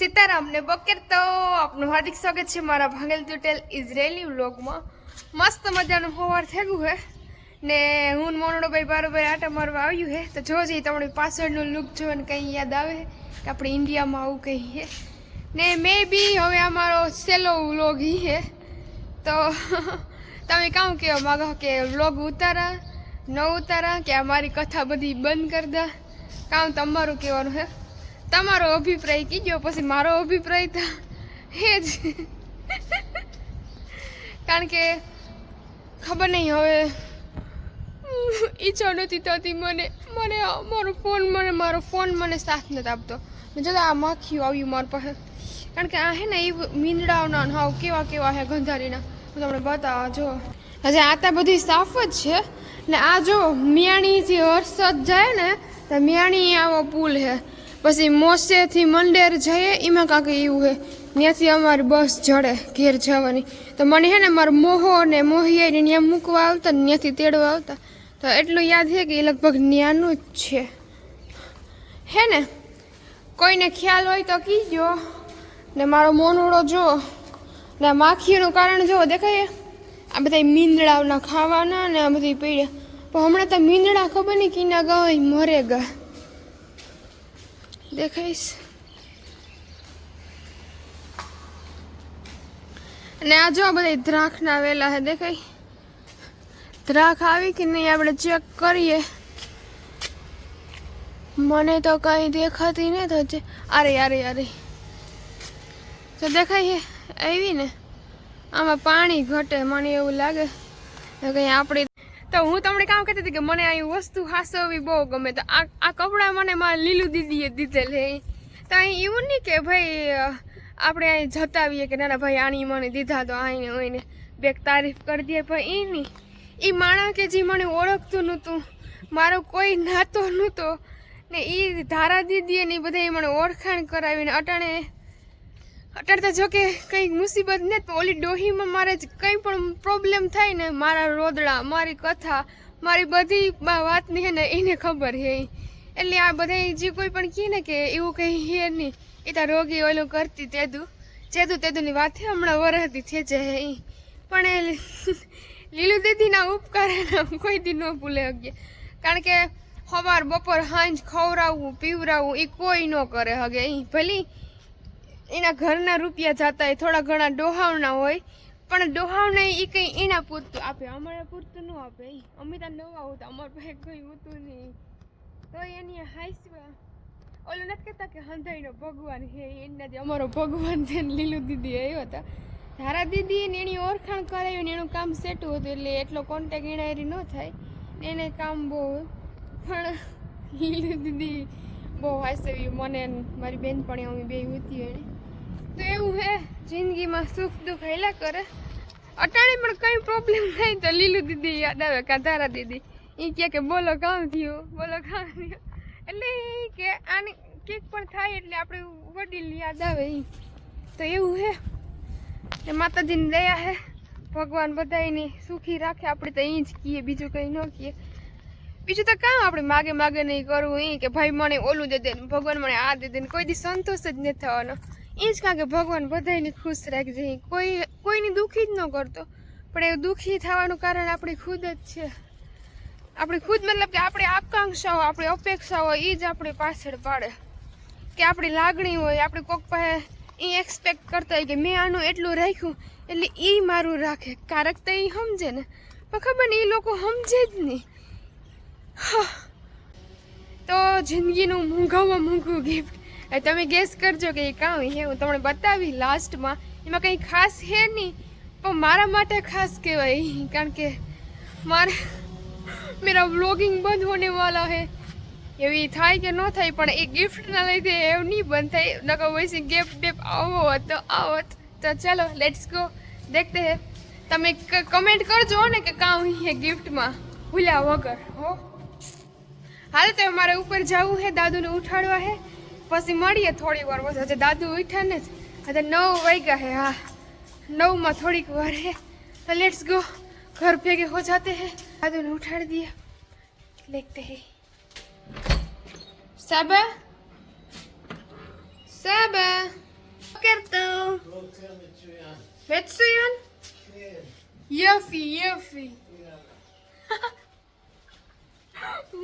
सीताराम ने बकेर तो आपनु हार्दिक स्वागत है मारा भागेल तुटेल इजरायली व्लॉग में। मस्त मजानु होवार थेगु है ने हुन मोनडो भाई बरोबर आटा मारवा आव्यु है। तो जो जी तमने पाछळनो लुक जोईने कई याद आवे के आपणे इंडिया में आवुं कई है ने मे बी हवे अमारो सेलो व्लॉग ही है। तो तमे कां केवा मागो के व्लॉग उतारा न उतारा के अमारी कथा बधी बंद कर दा, कां तमारुं कहेवानुं है? तमारो अभिप्राय कीजो पछी मारो अभिप्राय तो हेज कारण के खबर नहीं हवे ઈચ્છા નથી થતી મને મને મારો ફોન મને સાથ નથી આપતો। જો આ માખીઓ આવ્યું મારા પાસે કારણ કે આ હે ને એ મીંદડાઓના હાવ કેવા કેવા હે ગંધારીના હું તમને બતાવવા જો હજી આ તો બધી સાફ જ છે ને આ જો મિયાણીથી હર્ષદ જાય ને તો મિયાણી આવો પુલ હે પછી મોસેથી મંડેર જઈએ એમાં કાંક એવું હે ત્યાંથી અમારી બસ જડે ઘેર જવાની। તો મને હે ને મારો મોહો ને મોહિયાને ત્યાં મૂકવા આવતા ને ત્યાંથી તેડવા આવતા તો એટલું યાદ છે કે એ લગભગ ન્યાનું જ છે હે ને। કોઈને ખ્યાલ હોય તો કીજો ને મારો મોનુડો જો ને માખીનું કારણ જો દેખાય આ બધા મીંદડાઓના ખાવાના ને આ બધી પીડ્યા પણ હમણાં તો મીંદડા ખબર નહીં કીના ગયા મરે ગયા દેખાઈશ। અને આ જો બધા દ્રાક્ષના વેલા હે દેખાય દ્રાક્ષ આવી કે નહીં આપણે ચેક કરીએ। મને તો કઈ દેખાતી નથી તો અરે અરે અરે તો દેખાય હે આવી ને આમાં પાણી ઘટે મને એવું લાગે કઈ આપણે તો હું તમને કામ કહેતી હતી કે મને આ વસ્તુ હાસવી બહુ ગમે। તો આ કપડાં મને મારા લીલુ દીદીએ દીધેલ હે તો અહીં એવું નહીં કે ભાઈ આપણે અહીં જતાવીએ કે ના ભાઈ આની મને દીધા તો આઈને હોઈને બેક તારીફ કરી દઈએ પણ એ નહીં એ માણસ કે જે મને ઓળખતું નહોતું મારો કોઈ નાતો નહોતો ને એ ધારા દીદીએ ને એ બધા મને ઓળખાણ કરાવીને અટાણે તો જો કે કંઈક મુસીબત ને તો ઓલી ડોહીમાં મારે કંઈ પણ પ્રોબ્લેમ થાય ને મારા રોદડા મારી કથા મારી બધી વાતની હે ને એને ખબર હે એટલે આ બધા જે કોઈ પણ કહે ને કે એવું કંઈ હે નહીં એ તો રોગી ઓલું કરતી તેદુની વાત હે હમણાં વરહતી છે જે હે એ પણ લીલુ દીદીના ઉપકાર કોઈ દી ન ભૂલે હગે કારણ કે સવાર બપોર સાંજ ખવડાવવું પીવડાવવું એ કોઈ ન કરે હગે એ ભલી એના ઘરના રૂપિયા જતા હોય થોડા ઘણા ડોહાવના હોય પણ ડોહાવના એ કંઈ એના પૂરતું આપે અમારે પૂરતું ન આપે અમે તો નવા હોતા અમારે પાસે કંઈ હોતું નહીં તો એની હાઈસવા ઓલું નથી કહેતા કે હંધાઈનો ભગવાન હે એનાથી અમારો ભગવાન છે ને લીલુ દીદી આવ્યો હતા ધારા દીદી ને એની ઓળખાણ કરાવી ને એનું કામ સેટું હતું એટલે એટલો કોન્ટેક્ટ એનારી ન થાય એને કામ બહુ પણ લીલુ દીદી બહુ હાસવી મને મારી બેનપણી અમે બે હતી એને તો એવું હે જિંદગીમાં સુખ દુઃખ હેલા કરે અટાણે પણ કંઈ પ્રોબ્લેમ થાય તો લીલુ દીદી યાદ આવે કાં ધારા દીદી એ કહે કે બોલો કામ થયું એટલે કે આને કંઈક પણ થાય એટલે આપણે વડીલ યાદ આવે એ તો એવું હે ને માતાજીની દયા હે ભગવાન બધાને સુખી રાખે આપણે તો અહીં જ કહીએ બીજું કંઈ ન કહીએ બીજું તો કામ આપણે માગે નહીં કરવું એ કે ભાઈ મને ઓલું દે દે ભગવાન મને આ દે દે કોઈ દી સંતોષ જ નથી થવાનો એ જ કાં કે ભગવાન બધાને ખુશ રાખજે કોઈની દુઃખી જ ન કરતો પણ એ દુઃખી થવાનું કારણ આપણી ખુદ જ છે આપણી ખુદ મતલબ કે આપણી આકાંક્ષાઓ આપણી અપેક્ષાઓ એ જ આપણે પાછળ પાડે કે આપણી લાગણી હોય આપણે કોઈક પાસે એ એક્સપેક્ટ કરતા હોય કે મેં આનું એટલું રાખ્યું એટલે એ મારું રાખે કારક તો એ સમજે ને પણ ખબર ને એ લોકો સમજે જ નહીં। તો જિંદગીનું મોંઘામાં મોંઘું ગિફ્ટ તમે ગેસ કરજો કે એ કામ હે હું તમને બતાવી લાસ્ટમાં એમાં કંઈ ખાસ હે નહીં પણ મારા માટે ખાસ કહેવાય કારણ કે મારે મેરા વ્લોગિંગ બંધ હોને વાલા હે એવી થાય કે ન થાય પણ એ ગિફ્ટના લીધે એવું નહીં બંધ થાય નકર વૈસી ગિફ્ટ આવત તો ચાલો લેટ્સ ગો દેખતે હે તમે કમેન્ટ કરજો ને કે કામ હે ગિફ્ટમાં ભૂલ્યા વગર હો। હાલ તો મારે ઉપર જવું હે દાદુને ઉઠાડવા હે પછી મળીએ થોડી વાર બસ હજે દાદુ ઉઠ્યા ને હજે 9 વાગ્યા હે હા 9 માં થોડીક વાર હે તો લેટ્સ ગો घर भेगे हो जाते हैं दादू ने उठाड़ दिया देखते हैं साबा साबा בוקר טוב. מצוין. יופי.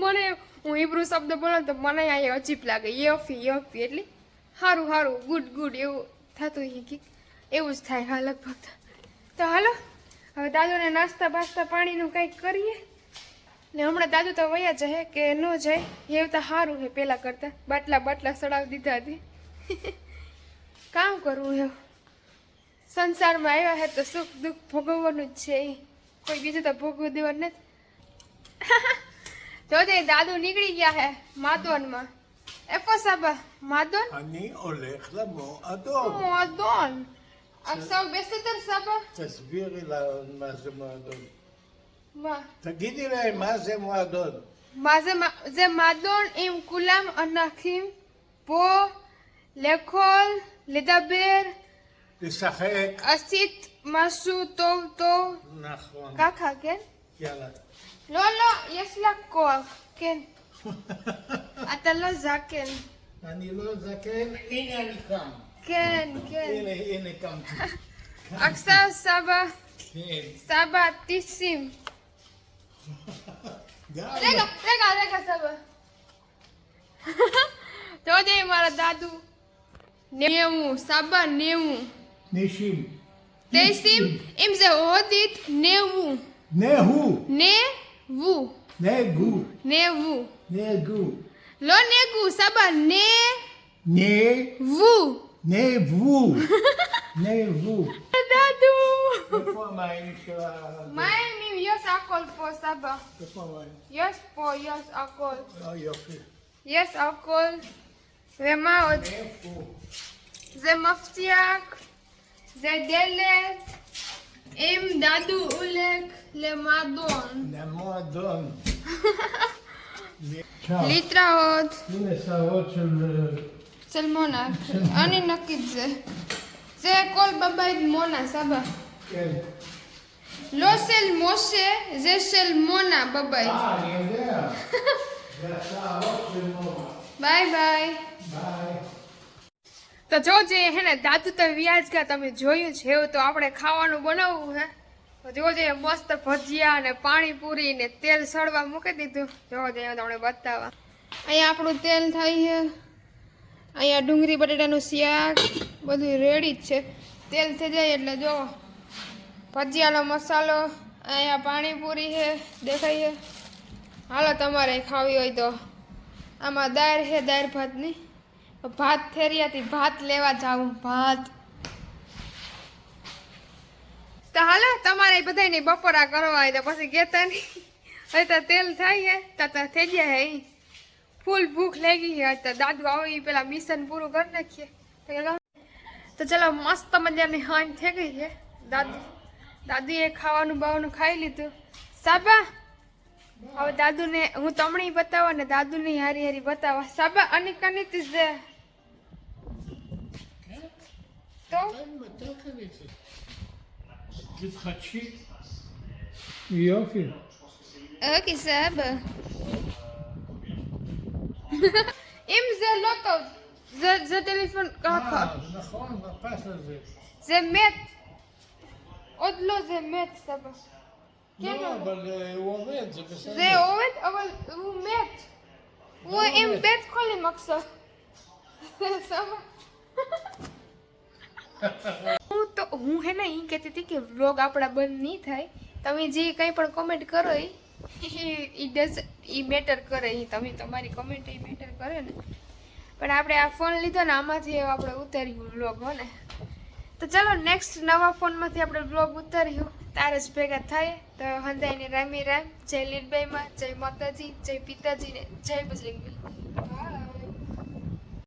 મને હું હિબ્રુ શબ્દ બોલું તો મને અહીંયા અજીબ લાગે. યફી એટલે સારું ગુડ એવું થતું હોય એવું જ થાય. હા લગભગ તો હાલો હવે દાદુને નાસ્તા બાસ્તા પાણીનું કંઈક કરીએ ને હમણાં દાદુ તો વયા જાય કે ન જાય એવું તો સારું છે પહેલાં કરતાં. બાટલા સડાવી દીધા હતી. કામ કરવું એવું સંસારમાં આવ્યા છે તો સુખ દુઃખ ભોગવવાનું જ છે. કોઈ બીજું તો ભોગવું દેવાનું નથી. તો તે દાદુ નીકળી ગયા હે માદોનમાં. איפה סבא? מועדון? אני הולך למועדון. מועדון. עכשיו בסדר סבא? תסבירי להם מה זה מועדון. מה? תגידי להם מה זה מועדון. זה מועדון עם כולם אנשים פה לאכול, לדבר. לשחק. עשית משהו טוב. נכון. ככה, כן? יאללה. לא, יש לה כוח, כן. אתה לא זקן. אני לא זקן, הנה אני קם. כן. הנה קמתי. עכשיו סבא. כן. סבא, תשים. די. רגע, סבא. אתה יודע મારા દાદુ 90, סבא 90. נשים. תשים, אם זה הודית 90. נהו. נבו. נגו. לא נגו, סבא, נבו. דדו. איפה המים של ה... מים, יש הכל פה, סבא. איפה המים? יש פה, יש הכל. יופי. יש הכל. ומה עוד? איפה? זה מפתח. זה דלת. אם דדו הולך למועדון. למועדון. להתראות. הנה שערות של מונה. אני נקי את זה. זה הכל בבית מונה, סבא. כן. לא של משה, זה של מונה בבית. אני יודע. זה השערות של מורה. બાય ביי. તો જોજે હે ને દાદુ તો વ્યાજ ગયા તમે જોયું છે એવું તો આપણે ખાવાનું બનાવવું હે તો જોજે મસ્ત ભજીયા ને પાણીપુરી ને તેલ સળવા મૂકી દીધું. જોજે તમને બતાવવા અહીંયા આપણું તેલ થાય છે. અહીંયા ડુંગળી બટેટાનું શાક બધું રેડી જ છે. તેલ થઈ જાય એટલે જો ભજીયાનો મસાલો. અહીંયા પાણીપુરી છે દેખાય છે. હાલો તમારે ખાવી હોય તો આમાં દાળ છે દાળ ભાતની. ભાત થેરિયાથી ભાત લેવા જાવું ભાત. તો હાલો તમારે બધાને બપોરા કરવા હોય તો પછી કહેતા નહીં. હવે તો તેલ થાય છે તો થઈ ગયા હે. ફૂલ ભૂખ લાગી છે તો દાદુ આવી પેલા મિશન પૂરું કરી નાખીએ. તો ચલો મસ્ત મજાની હાંજ થઈ ગઈ છે. દાદુએ ખાવાનું બાવાનું ખાઈ લીધું. સાબા હવે દાદુને હું તમણી બતાવવા ને દાદુની હારી બતાવવા. સાબા અનિકાની તીજે તો תתחדשי. יופי. אוקיי סבא. אם זה לא טוב, זה טלפון ככה. נכון, בפס הזה. זה מת. עוד לא זה מת סבא. לא, אבל הוא עובד, זה בסדר. זה עובד אבל הוא מת. הוא עם בית חולים עכשיו. סבא. હું હે ને એ કહેતી હતી કે વ્લોગ આપણા બંધ નહીં થાય. તમે જે કંઈ પણ કોમેન્ટ કરો એ મેટર કરે. તમે તમારી કોમેન્ટ એ મેટર કરે ને. પણ આપણે આ ફોન લીધો ને આમાંથી આપણે ઉતાર્યું વ્લોગ હો ને. તો ચાલો નેક્સ્ટ નવા ફોનમાંથી આપણે વ્લોગ ઉતાર્યું તારે જ ભેગા થાય. તો હંધાઈને રામી રામ. જય લીલબાઈમાં, જય માતાજી, જય પિતાજી ને જય બજરંગબલી.